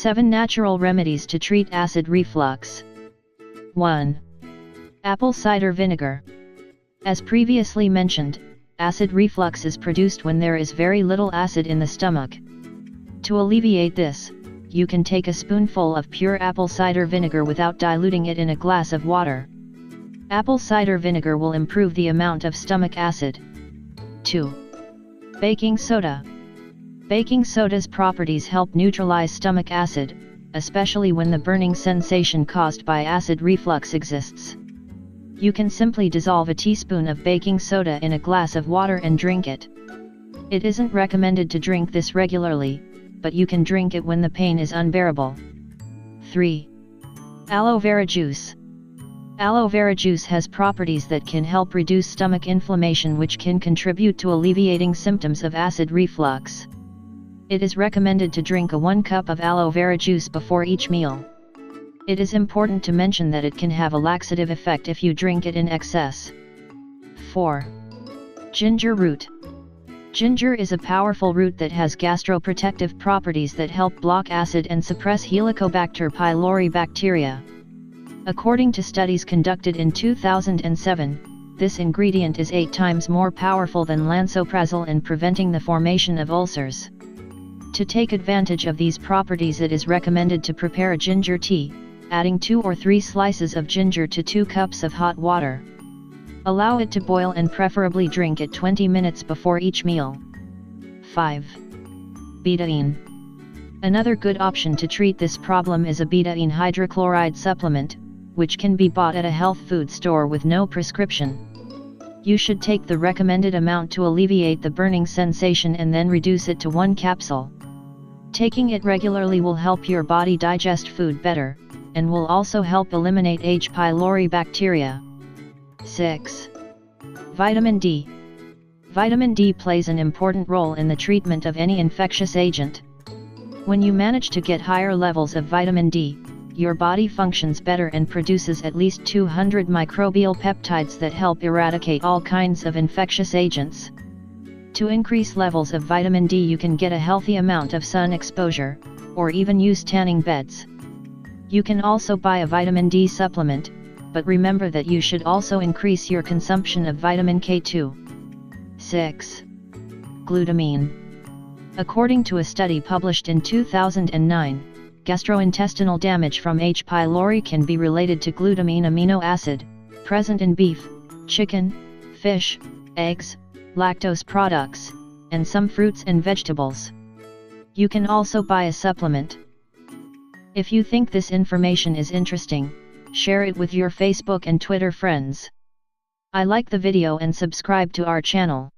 7 Natural Remedies to Treat Acid Reflux. 1. Apple cider vinegar. As previously mentioned, acid reflux is produced when there is very little acid in the stomach. To alleviate this, you can take a spoonful of pure apple cider vinegar without diluting it in a glass of water. Apple cider vinegar will improve the amount of stomach acid. 2. Baking soda. Baking soda's properties help neutralize stomach acid, especially when the burning sensation caused by acid reflux exists. You can simply dissolve a teaspoon of baking soda in a glass of water and drink it. It isn't recommended to drink this regularly, but you can drink it when the pain is unbearable. 3. Aloe vera juice. Aloe vera juice has properties that can help reduce stomach inflammation, which can contribute to alleviating symptoms of acid reflux. It is recommended to drink 1 cup of aloe vera juice before each meal. It is important to mention that it can have a laxative effect if you drink it in excess. 4. Ginger root. Ginger is a powerful root that has gastroprotective properties that help block acid and suppress Helicobacter pylori bacteria. According to studies conducted in 2007, this ingredient is 8 times more powerful than lansoprazole in preventing the formation of ulcers. To take advantage of these properties, it is recommended to prepare a ginger tea, adding 2 or 3 slices of ginger to 2 cups of hot water. Allow it to boil and preferably drink it 20 minutes before each meal. 5. Betaine. Another good option to treat this problem is a betaine hydrochloride supplement, which can be bought at a health food store with no prescription. You should take the recommended amount to alleviate the burning sensation and then reduce it to 1 capsule. Taking it regularly will help your body digest food better, and will also help eliminate H. pylori bacteria. 6. Vitamin D. Vitamin D plays an important role in the treatment of any infectious agent. When you manage to get higher levels of vitamin D, your body functions better and produces at least 200 microbial peptides that help eradicate all kinds of infectious agents. To increase levels of vitamin D, you can get a healthy amount of sun exposure, or even use tanning beds. You can also buy a vitamin D supplement, but remember that you should also increase your consumption of vitamin K2. 6. Glutamine. According to a study published in 2009, gastrointestinal damage from H. pylori can be related to glutamine amino acid, present in beef, chicken, fish, eggs, lactose products, and some fruits and vegetables. You can also buy a supplement. If you think this information is interesting, share it with your Facebook and Twitter friends. I like the video and subscribe to our channel.